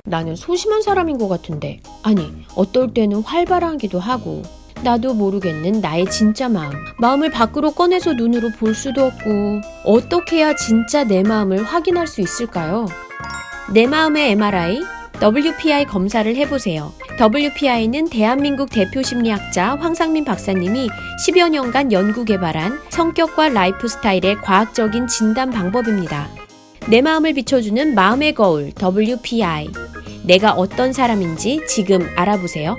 나는 소심한 사람인 것 같은데. 아니, 어떨 때는 활발하기도 하고. 나도 모르겠는 나의 진짜 마음을 밖으로 꺼내서 눈으로 볼 수도 없고. 어떻게 해야 진짜 내 마음을 확인할 수 있을까요? 내 마음의 MRI, WPI 검사를 해보세요. WPI는 대한민국 대표 심리학자 황상민 박사님이 10여 년간 연구 개발한 성격과 라이프 스타일의 과학적인 진단 방법입니다. 내 마음을 비춰주는 마음의 거울 WPI. 내가 어떤 사람인지 지금 알아보세요.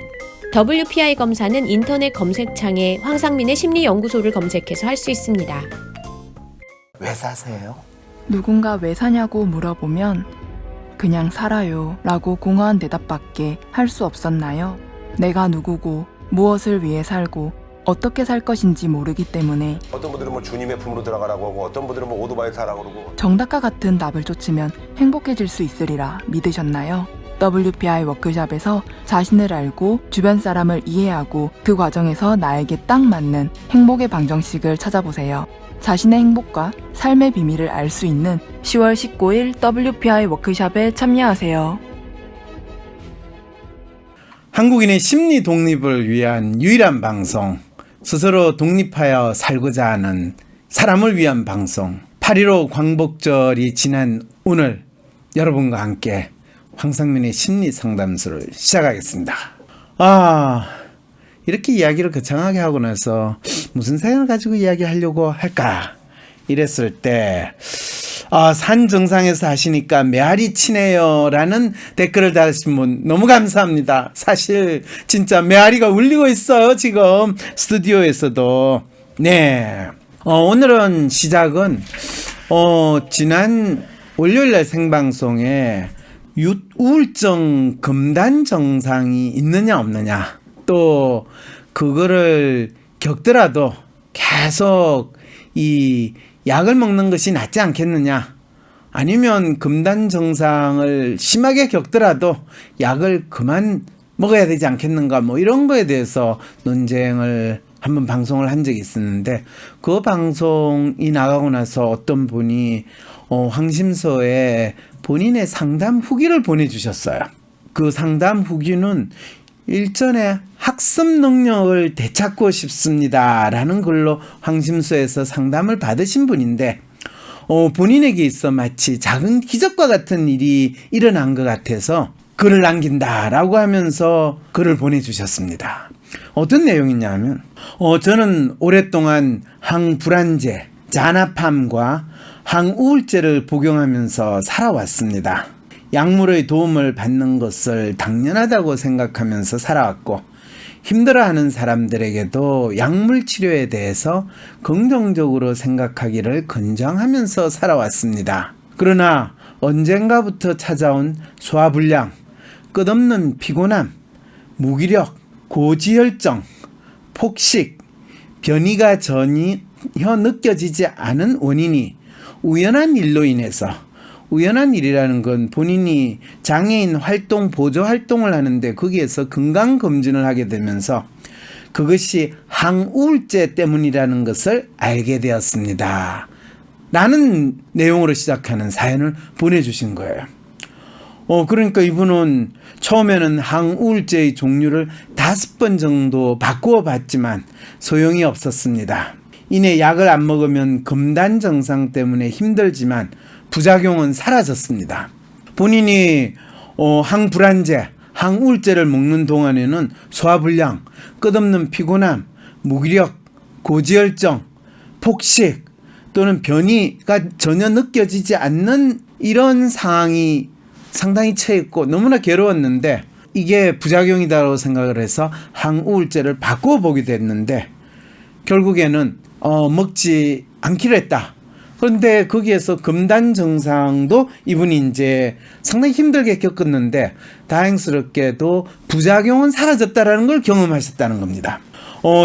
WPI 검사는 인터넷 검색창에 황상민의 심리연구소를 검색해서 할 수 있습니다. 왜 사세요? 누군가 왜 사냐고 물어보면 그냥 살아요 라고 공허한 대답밖에 할 수 없었나요? 내가 누구고 무엇을 위해 살고 어떻게 살 것인지 모르기 때문에. 어떤 분들은 뭐 주님의 품으로 들어가라고 하고 어떤 분들은 뭐 오토바이 타라고 그러고. 정답과 같은 답을 쫓으면 행복해질 수 있으리라 믿으셨나요? WPI 워크숍에서 자신을 알고 주변 사람을 이해하고 그 과정에서 나에게 딱 맞는 행복의 방정식을 찾아보세요. 자신의 행복과 삶의 비밀을 알 수 있는 10월 19일 WPI 워크숍에 참여하세요. 한국인의 심리 독립을 위한 유일한 방송, 스스로 독립하여 살고자 하는 사람을 위한 방송, 8.15 광복절이 지난 오늘 여러분과 함께 황상민의 심리 상담소를 시작하겠습니다. 이렇게 이야기를 거창하게 하고 나서 무슨 사연을 가지고 이야기하려고 할까 이랬을 때 산 정상에서 하시니까 메아리 치네요 라는 댓글을 달으신 분 너무 감사합니다. 사실 진짜 메아리가 울리고 있어요 지금 스튜디오에서도. 네, 오늘은 시작은 지난 월요일날 생방송에 우울증 금단 증상이 있느냐 없느냐, 또 그거를 겪더라도 계속 이 약을 먹는 것이 낫지 않겠느냐, 아니면 금단 증상을 심하게 겪더라도 약을 그만 먹어야 되지 않겠는가, 뭐 이런 거에 대해서 논쟁을 한번 방송을 한 적이 있었는데, 그 방송이 나가고 나서 어떤 분이 황심서에 본인의 상담 후기를 보내주셨어요. 그 상담 후기는 일전에 학습 능력을 되찾고 싶습니다 라는 글로 황심서에서 상담을 받으신 분인데, 본인에게 있어 마치 작은 기적과 같은 일이 일어난 것 같아서 글을 남긴다라고 하면서 글을 보내주셨습니다. 어떤 내용이냐면, 저는 오랫동안 항불안제, 잔압함과 항우울제를 복용하면서 살아왔습니다. 약물의 도움을 받는 것을 당연하다고 생각하면서 살아왔고, 힘들어하는 사람들에게도 약물 치료에 대해서 긍정적으로 생각하기를 권장하면서 살아왔습니다. 그러나 언젠가부터 찾아온 소화불량, 끝없는 피곤함, 무기력, 고지혈증, 폭식, 변이가 전혀 느껴지지 않은 원인이 우연한 일로 인해서, 우연한 일이라는 건 본인이 장애인 활동, 보조 활동을 하는데 거기에서 건강검진을 하게 되면서 그것이 항우울제 때문이라는 것을 알게 되었습니다 라는 내용으로 시작하는 사연을 보내주신 거예요. 그러니까 이분은 처음에는 항우울제의 종류를 5번 정도 바꾸어 봤지만 소용이 없었습니다. 이내 약을 안 먹으면 금단 증상 때문에 힘들지만 부작용은 사라졌습니다. 본인이 항불안제, 항우울제를 먹는 동안에는 소화불량, 끝없는 피곤함, 무기력, 고지혈증, 폭식 또는 변이가 전혀 느껴지지 않는 이런 상황이 상당히 처했고 너무나 괴로웠는데, 이게 부작용이다라고 생각을 해서 항우울제를 바꾸어 보게 됐는데 결국에는 먹지 않기로 했다. 그런데 거기에서 금단 증상도 이분이 이제 상당히 힘들게 겪었는데 다행스럽게도 부작용은 사라졌다라는 걸 경험하셨다는 겁니다.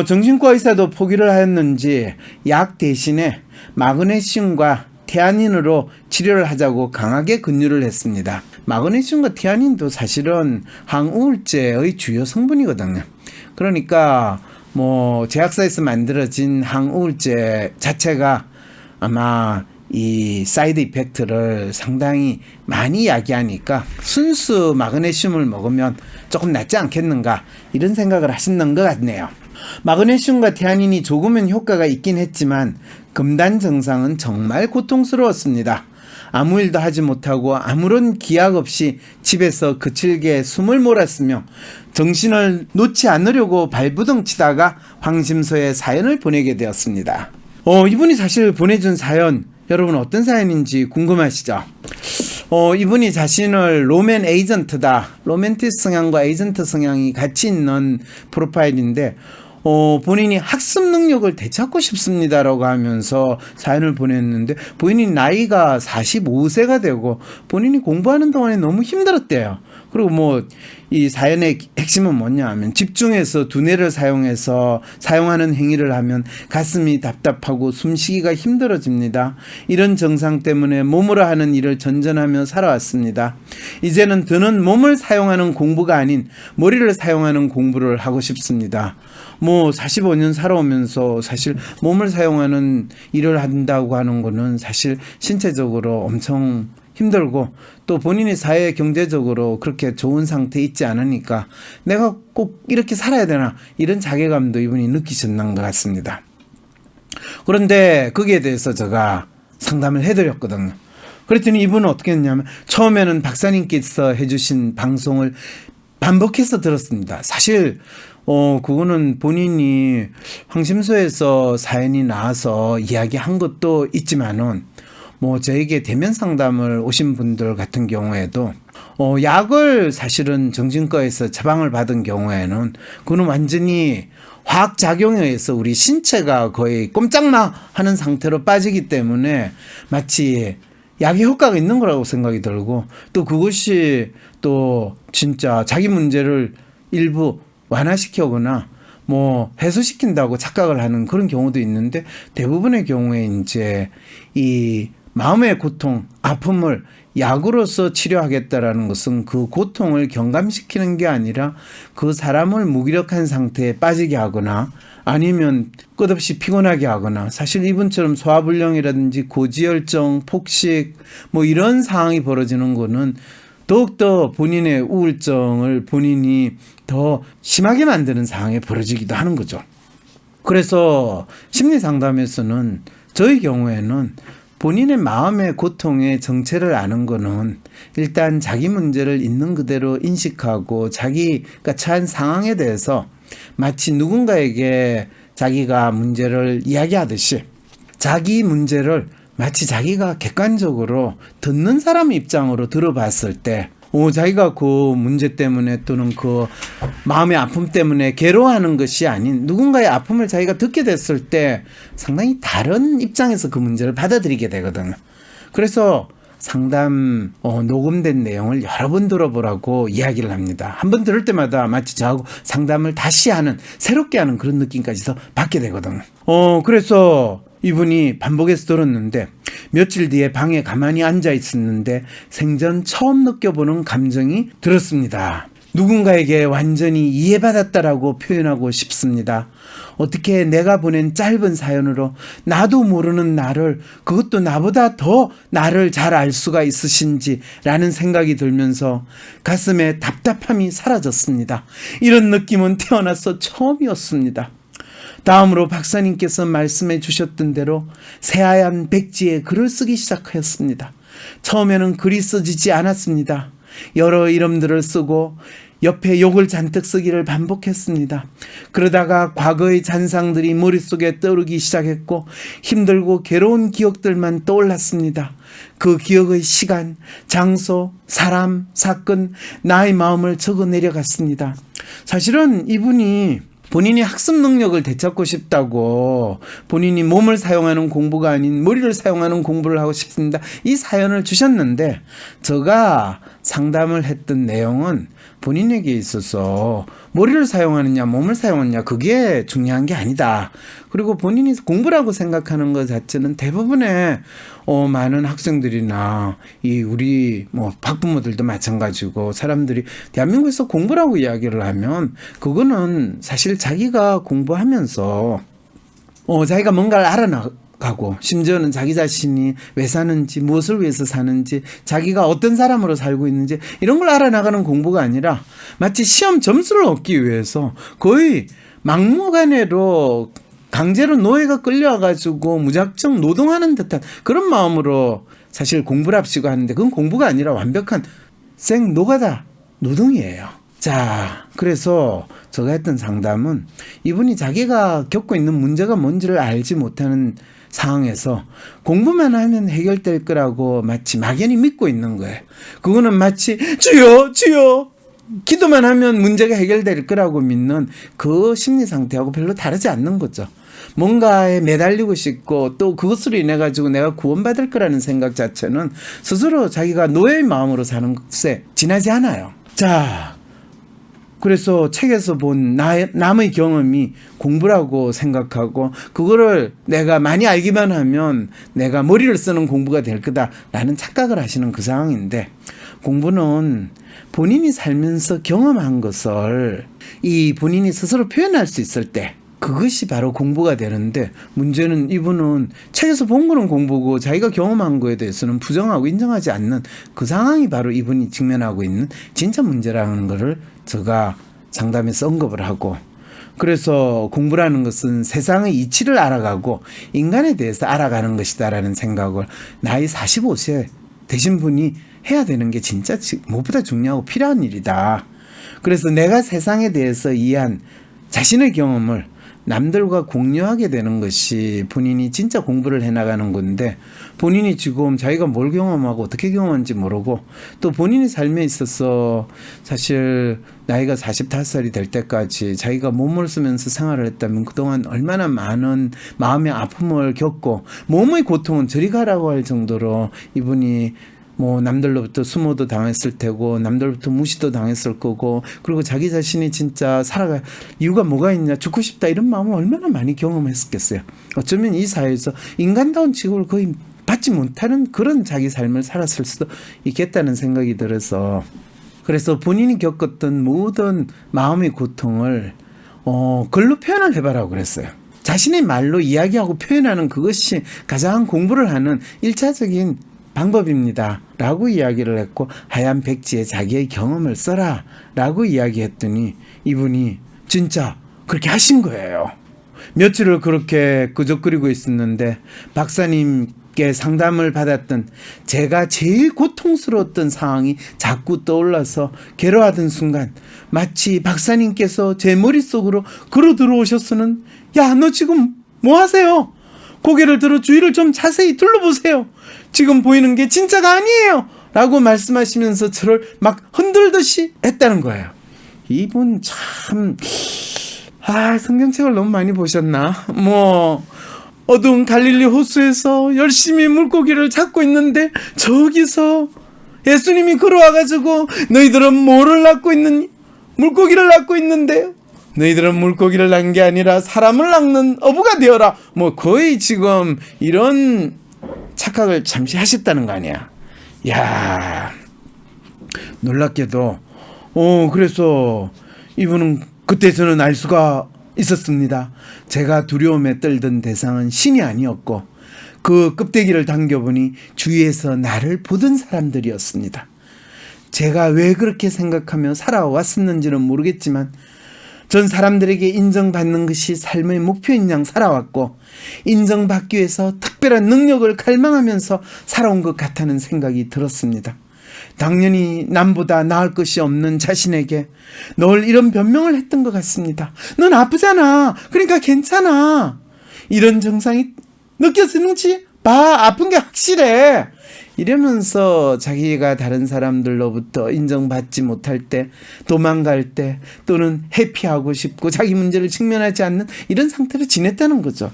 정신과 의사도 포기를 하였는지 약 대신에 마그네슘과 티아닌으로 치료를 하자고 강하게 권유를 했습니다. 마그네슘과 티아닌도 사실은 항우울제의 주요 성분이거든요. 그러니까 뭐 제약사에서 만들어진 항우울제 자체가 아마 이 사이드 이펙트를 상당히 많이 야기하니까 순수 마그네슘을 먹으면 조금 낫지 않겠는가 이런 생각을 하시는 것 같네요. 마그네슘과 티아닌이 조금은 효과가 있긴 했지만 금단 증상은 정말 고통스러웠습니다. 아무 일도 하지 못하고 아무런 기약 없이 집에서 거칠게 숨을 몰았으며 정신을 놓지 않으려고 발부둥 치다가 황심소에 사연을 보내게 되었습니다. 이분이 사실 보내준 사연 여러분 어떤 사연인지 궁금하시죠? 이분이 자신을 로맨 에이전트다, 로맨티스 성향과 에이전트 성향이 같이 있는 프로파일인데 본인이 학습 능력을 되찾고 싶습니다라고 하면서 사연을 보냈는데 본인이 나이가 45세가 되고 본인이 공부하는 동안에 너무 힘들었대요. 그리고 뭐 이 사연의 핵심은 뭐냐 하면 집중해서 두뇌를 사용해서 사용하는 행위를 하면 가슴이 답답하고 숨쉬기가 힘들어집니다. 이런 증상 때문에 몸으로 하는 일을 전전하며 살아왔습니다. 이제는 더는 몸을 사용하는 공부가 아닌 머리를 사용하는 공부를 하고 싶습니다. 뭐 45년 살아오면서 사실 몸을 사용하는 일을 한다고 하는 거는 사실 신체적으로 엄청 힘들고 또 본인이 사회 경제적으로 그렇게 좋은 상태에 있지 않으니까 내가 꼭 이렇게 살아야 되나 이런 자괴감도 이분이 느끼셨는 것 같습니다. 그런데 거기에 대해서 제가 상담을 해드렸거든요. 그랬더니 이분은 어떻게 했냐면 처음에는 박사님께서 해주신 방송을 반복해서 들었습니다. 사실 그거는 본인이 황심소에서 사연이 나와서 이야기한 것도 있지만은 뭐 저에게 대면 상담을 오신 분들 같은 경우에도 약을 사실은 정신과에서 처방을 받은 경우에는 그는 완전히 화학 작용에 의해서 우리 신체가 거의 꼼짝마 하는 상태로 빠지기 때문에 마치 약의 효과가 있는 거라고 생각이 들고 또 그것이 또 진짜 자기 문제를 일부 완화시키거나 뭐 해소시킨다고 착각을 하는 그런 경우도 있는데 대부분의 경우에 이제 이 마음의 고통, 아픔을 약으로서 치료하겠다라는 것은 그 고통을 경감시키는 게 아니라 그 사람을 무기력한 상태에 빠지게 하거나 아니면 끝없이 피곤하게 하거나 사실 이분처럼 소화불량이라든지 고지혈증, 폭식 뭐 이런 상황이 벌어지는 거는 더욱더 본인의 우울증을 본인이 더 심하게 만드는 상황이 벌어지기도 하는 거죠. 그래서 심리상담에서는 저희 경우에는 본인의 마음의 고통의 정체를 아는 거는 일단 자기 문제를 있는 그대로 인식하고 자기가 처한 상황에 대해서 마치 누군가에게 자기가 문제를 이야기하듯이 자기 문제를 마치 자기가 객관적으로 듣는 사람 입장으로 들어봤을 때 자기가 그 문제 때문에 또는 그 마음의 아픔 때문에 괴로워하는 것이 아닌 누군가의 아픔을 자기가 듣게 됐을 때 상당히 다른 입장에서 그 문제를 받아들이게 되거든요. 그래서 상담 녹음된 내용을 여러 번 들어보라고 이야기를 합니다. 한 번 들을 때마다 마치 저하고 상담을 다시 하는 새롭게 하는 그런 느낌까지도 받게 되거든요. 그래서 이분이 반복해서 들었는데 며칠 뒤에 방에 가만히 앉아 있었는데 생전 처음 느껴보는 감정이 들었습니다. 누군가에게 완전히 이해받았다라고 표현하고 싶습니다. 어떻게 내가 보낸 짧은 사연으로 나도 모르는 나를 그것도 나보다 더 나를 잘 알 수가 있으신지 라는 생각이 들면서 가슴에 답답함이 사라졌습니다. 이런 느낌은 태어나서 처음이었습니다. 다음으로 박사님께서 말씀해 주셨던 대로 새하얀 백지에 글을 쓰기 시작하였습니다. 처음에는 글이 써지지 않았습니다. 여러 이름들을 쓰고 옆에 욕을 잔뜩 쓰기를 반복했습니다. 그러다가 과거의 잔상들이 머릿속에 떠오르기 시작했고 힘들고 괴로운 기억들만 떠올랐습니다. 그 기억의 시간, 장소, 사람, 사건, 나의 마음을 적어 내려갔습니다. 사실은 이분이 본인이 학습 능력을 되찾고 싶다고 본인이 몸을 사용하는 공부가 아닌 머리를 사용하는 공부를 하고 싶습니다. 이 사연을 주셨는데 제가 상담을 했던 내용은 본인에게 있어서 머리를 사용하느냐 몸을 사용하느냐 그게 중요한 게 아니다. 그리고 본인이 공부라고 생각하는 것 자체는 대부분의 많은 학생들이나 우리 학부모들도 마찬가지고 사람들이 대한민국에서 공부라고 이야기를 하면 그거는 사실 자기가 공부하면서 자기가 뭔가를 가고 심지어는 자기 자신이 왜 사는지 무엇을 위해서 사는지 자기가 어떤 사람으로 살고 있는지 이런 걸 알아나가는 공부가 아니라 마치 시험 점수를 얻기 위해서 거의 막무가내로 강제로 노예가 끌려와가지고 무작정 노동하는 듯한 그런 마음으로 사실 공부를 합시고 하는데 그건 공부가 아니라 완벽한 생 노가다 노동이에요. 자, 그래서 제가 했던 상담은 이분이 자기가 겪고 있는 문제가 뭔지를 알지 못하는 상황에서 공부만 하면 해결될 거라고 마치 막연히 믿고 있는 거예요. 그거는 마치 주여 주여 기도만 하면 문제가 해결될 거라고 믿는 그 심리 상태하고 별로 다르지 않는 거죠. 뭔가에 매달리고 싶고 또 그것으로 인해 가지고 내가 구원받을 거라는 생각 자체는 스스로 자기가 노예의 마음으로 사는 것에 지나지 않아요. 자, 그래서 책에서 본 남의 경험이 공부라고 생각하고 그거를 내가 많이 알기만 하면 내가 머리를 쓰는 공부가 될 거다라는 착각을 하시는 그 상황인데, 공부는 본인이 살면서 경험한 것을 이 본인이 스스로 표현할 수 있을 때 그것이 바로 공부가 되는데, 문제는 이분은 책에서 본 거는 공부고 자기가 경험한 거에 대해서는 부정하고 인정하지 않는 그 상황이 바로 이분이 직면하고 있는 진짜 문제라는 거를 제가 상담에서 언급을 하고, 그래서 공부라는 것은 세상의 이치를 알아가고 인간에 대해서 알아가는 것이다라는 생각을 나이 45세 되신 분이 해야 되는 게 진짜 무엇보다 중요하고 필요한 일이다. 그래서 내가 세상에 대해서 이해한 자신의 경험을 남들과 공유하게 되는 것이 본인이 진짜 공부를 해나가는 건데, 본인이 지금 자기가 뭘 경험하고 어떻게 경험한지 모르고 또 본인의 삶에 있어서 사실 나이가 45살이 될 때까지 자기가 몸을 쓰면서 생활을 했다면 그동안 얼마나 많은 마음의 아픔을 겪고 몸의 고통은 저리 가라고 할 정도로 이분이 뭐 남들로부터 수모도 당했을 테고 남들로부터 무시도 당했을 거고, 그리고 자기 자신이 진짜 살아갈 이유가 뭐가 있냐, 죽고 싶다 이런 마음을 얼마나 많이 경험했었겠어요. 어쩌면 이 사회에서 인간다운 취급을 거의 받지 못하는 그런 자기 삶을 살았을 수도 있겠다는 생각이 들어서, 그래서 본인이 겪었던 모든 마음의 고통을 글로 표현을 해봐라고 그랬어요. 자신의 말로 이야기하고 표현하는 그것이 가장 공부를 하는 1차적인 방법입니다 라고 이야기를 했고, 하얀 백지에 자기의 경험을 써라 라고 이야기했더니 이분이 진짜 그렇게 하신 거예요. 며칠을 그렇게 끄적거리고 있었는데 박사님께 상담을 받았던 제가 제일 고통스러웠던 상황이 자꾸 떠올라서 괴로워하던 순간 마치 박사님께서 제 머릿속으로 걸어 들어오셔서는 야, 너 지금 뭐 하세요? 고개를 들어 주위를 좀 자세히 둘러보세요. 지금 보이는 게 진짜가 아니에요 라고 말씀하시면서 저를 막 흔들듯이 했다는 거예요. 이분 참 성경책을 너무 많이 보셨나? 뭐 어두운 갈릴리 호수에서 열심히 물고기를 잡고 있는데 저기서 예수님이 걸어와가지고 너희들은 뭐를 낚고 있느니? 물고기를 낚고 있는데 너희들은 물고기를 낚는 게 아니라 사람을 낚는 어부가 되어라. 뭐 거의 지금 이런 착각을 잠시 하셨다는 거 아니야. 야, 놀랍게도 그래서 이분은 그때서는 알 수가 있었습니다. 제가 두려움에 떨던 대상은 신이 아니었고 그 껍데기를 당겨보니 주위에서 나를 보던 사람들이었습니다. 제가 왜 그렇게 생각하며 살아왔었는지는 모르겠지만 전 사람들에게 인정받는 것이 삶의 목표인 양 살아왔고 인정받기 위해서 특별한 능력을 갈망하면서 살아온 것 같다는 생각이 들었습니다. 당연히 남보다 나을 것이 없는 자신에게 늘 이런 변명을 했던 것 같습니다. 넌 아프잖아. 그러니까 괜찮아. 이런 증상이 느껴지는지 봐. 아픈 게 확실해. 이러면서 자기가 다른 사람들로부터 인정받지 못할 때, 도망갈 때, 또는 회피하고 싶고 자기 문제를 직면하지 않는 이런 상태로 지냈다는 거죠.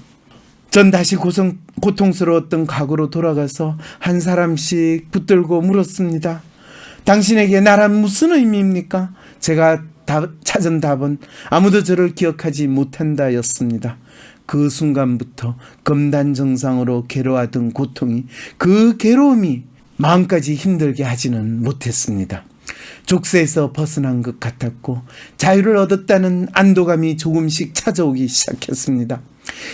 전 다시 고통스러웠던 과거로 돌아가서 한 사람씩 붙들고 물었습니다. 당신에게 나란 무슨 의미입니까? 제가 찾은 답은 아무도 저를 기억하지 못한다였습니다. 그 순간부터 검단정상으로 괴로워하던 고통이, 그 괴로움이 마음까지 힘들게 하지는 못했습니다. 족쇄에서 벗어난 것 같았고 자유를 얻었다는 안도감이 조금씩 찾아오기 시작했습니다.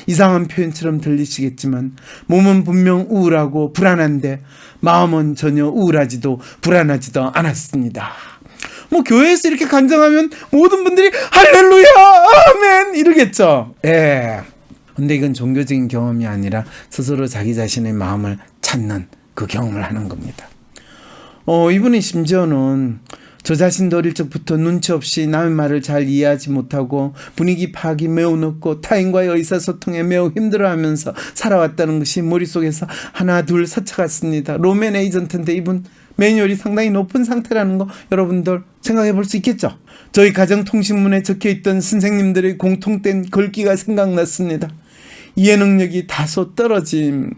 이상한 표현처럼 들리시겠지만 몸은 분명 우울하고 불안한데 마음은 전혀 우울하지도 불안하지도 않았습니다. 뭐 교회에서 이렇게 간증하면 모든 분들이 할렐루야 아멘 이러겠죠. 예. 근데 이건 종교적인 경험이 아니라 스스로 자기 자신의 마음을 찾는 그 경험을 하는 겁니다. 이분이 심지어는 저 자신도 어릴 적부터 눈치 없이 남의 말을 잘 이해하지 못하고 분위기 파악이 매우 늦고 타인과의 의사소통에 매우 힘들어하면서 살아왔다는 것이 머릿속에서 하나 둘 스쳐갔습니다. 로맨 에이전트인데 이분 매뉴얼이 상당히 높은 상태라는 거 여러분들 생각해 볼 수 있겠죠. 저희 가정통신문에 적혀있던 선생님들의 공통된 글귀가 생각났습니다. 이해 능력이 다소 떨어짐.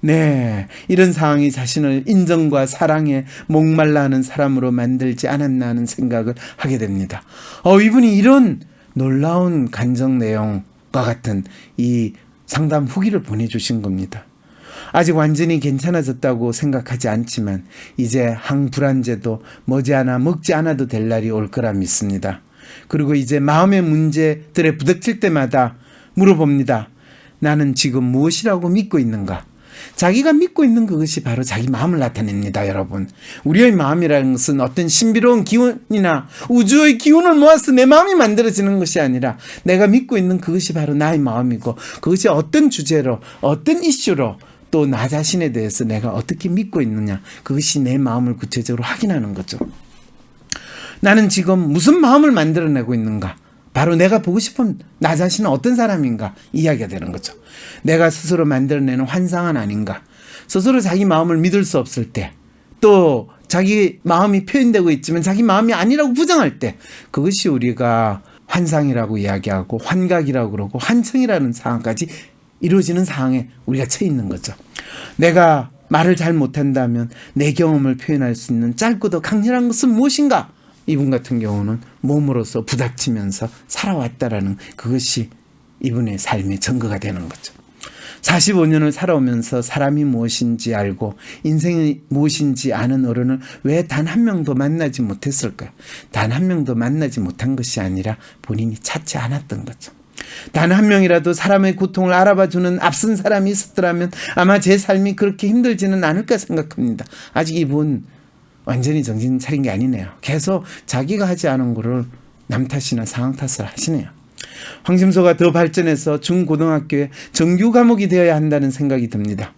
네, 이런 상황이 자신을 인정과 사랑에 목말라 하는 사람으로 만들지 않았나 하는 생각을 하게 됩니다. 이분이 이런 놀라운 간증 내용과 같은 이 상담 후기를 보내주신 겁니다. 아직 완전히 괜찮아졌다고 생각하지 않지만 이제 항불안제도 머지않아 먹지 않아도 될 날이 올 거라 믿습니다. 그리고 이제 마음의 문제들에 부닥칠 때마다 물어봅니다. 나는 지금 무엇이라고 믿고 있는가? 자기가 믿고 있는 그것이 바로 자기 마음을 나타냅니다, 여러분. 우리의 마음이라는 것은 어떤 신비로운 기운이나 우주의 기운을 모아서 내 마음이 만들어지는 것이 아니라 내가 믿고 있는 그것이 바로 나의 마음이고 그것이 어떤 주제로 어떤 이슈로 또 나 자신에 대해서 내가 어떻게 믿고 있느냐 그것이 내 마음을 구체적으로 확인하는 거죠. 나는 지금 무슨 마음을 만들어내고 있는가? 바로 내가 보고 싶은 나 자신은 어떤 사람인가 이야기가 되는 거죠. 내가 스스로 만들어내는 환상은 아닌가. 스스로 자기 마음을 믿을 수 없을 때, 또 자기 마음이 표현되고 있지만 자기 마음이 아니라고 부정할 때, 그것이 우리가 환상이라고 이야기하고 환각이라고 그러고 환청이라는 상황까지 이루어지는 상황에 우리가 처해 있는 거죠. 내가 말을 잘 못한다면 내 경험을 표현할 수 있는 짧고도 강렬한 것은 무엇인가? 이분 같은 경우는 몸으로서 부닥치면서 살아왔다라는 그것이 이분의 삶의 증거가 되는 거죠. 45년을 살아오면서 사람이 무엇인지 알고 인생이 무엇인지 아는 어른을 왜 단 한 명도 만나지 못했을까요? 단 한 명도 만나지 못한 것이 아니라 본인이 찾지 않았던 거죠. 단 한 명이라도 사람의 고통을 알아봐주는 앞선 사람이 있었더라면 아마 제 삶이 그렇게 힘들지는 않을까 생각합니다. 아직 이분 완전히 정신 차린 게 아니네요. 계속 자기가 하지 않은 거를 남 탓이나 상황 탓을 하시네요. 황심소가 더 발전해서 중고등학교에 정규 과목이 되어야 한다는 생각이 듭니다.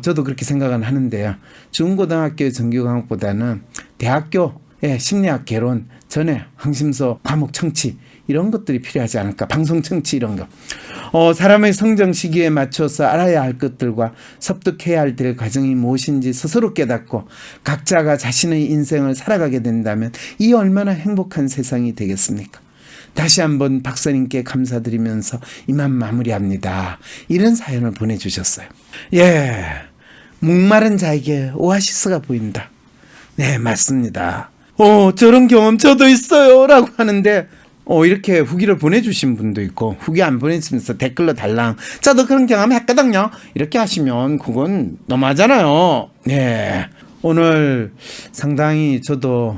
저도 그렇게 생각은 하는데요. 중고등학교의 정규 과목보다는 대학교의 심리학 개론 전에 황심소 과목 청취 이런 것들이 필요하지 않을까. 방송 청취 이런 거. 사람의 성장 시기에 맞춰서 알아야 할 것들과 섭득해야 할 과정이 무엇인지 스스로 깨닫고 각자가 자신의 인생을 살아가게 된다면 이 얼마나 행복한 세상이 되겠습니까? 다시 한번 박사님께 감사드리면서 이만 마무리합니다. 이런 사연을 보내주셨어요. 예, 목마른 자에게 오아시스가 보인다. 네, 맞습니다. 저런 경험 저도 있어요 라고 하는데 이렇게 후기를 보내주신 분도 있고 후기 안 보내주면서 댓글로 달랑 저도 그런 경험 했거든요 이렇게 하시면 그건 너무하잖아요. 네, 오늘 상당히 저도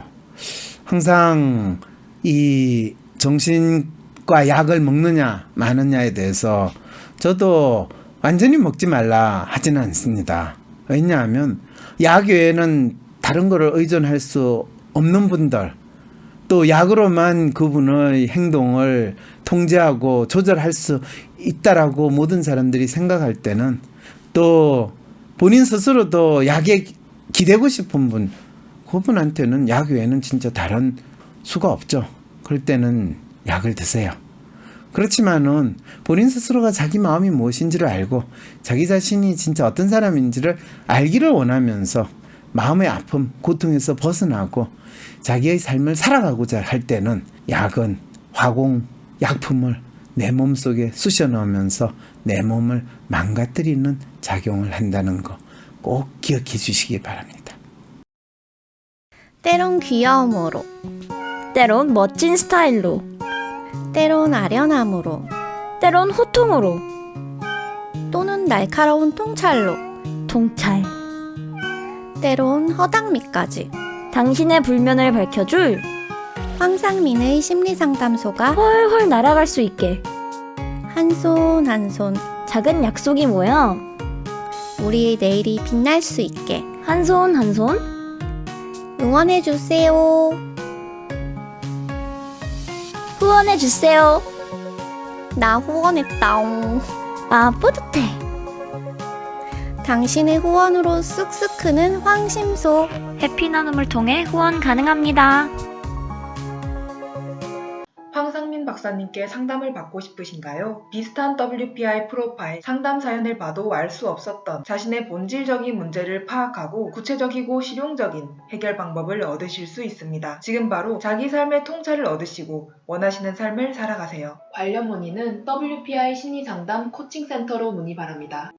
항상 이 정신과 약을 먹느냐 마느냐에 대해서 저도 완전히 먹지 말라 하지는 않습니다. 왜냐하면 약 외에는 다른 거를 의존할 수 없는 분들, 또 약으로만 그분의 행동을 통제하고 조절할 수 있다라고 모든 사람들이 생각할 때는, 또 본인 스스로도 약에 기대고 싶은 분, 그분한테는 약 외에는 진짜 다른 수가 없죠. 그럴 때는 약을 드세요. 그렇지만은 본인 스스로가 자기 마음이 무엇인지를 알고 자기 자신이 진짜 어떤 사람인지를 알기를 원하면서 마음의 아픔, 고통에서 벗어나고 자기의 삶을 살아가고자 할 때는 약은 화공, 약품을 내 몸속에 쑤셔 넣으면서 내 몸을 망가뜨리는 작용을 한다는 거 꼭 기억해 주시기 바랍니다. 때론 귀여움으로, 때론 멋진 스타일로, 때론 아련함으로, 때론 호통으로, 또는 날카로운 통찰로, 통찰. 때론 허당미까지 당신의 불면을 밝혀줄 황상민의 심리상담소가 훨훨 날아갈 수 있게 한 손 한 손 작은 약속이 모여 우리의 내일이 빛날 수 있게 한 손 한 손 응원해주세요. 후원해주세요. 나 후원했다옹. 아 뿌듯해. 당신의 후원으로 쑥쑥 크는 황심소. 해피 나눔을 통해 후원 가능합니다. 황상민 박사님께 상담을 받고 싶으신가요? 비슷한 WPI 프로파일 상담 사연을 봐도 알 수 없었던 자신의 본질적인 문제를 파악하고 구체적이고 실용적인 해결 방법을 얻으실 수 있습니다. 지금 바로 자기 삶의 통찰을 얻으시고 원하시는 삶을 살아가세요. 관련 문의는 WPI 심리상담 코칭센터로 문의 바랍니다.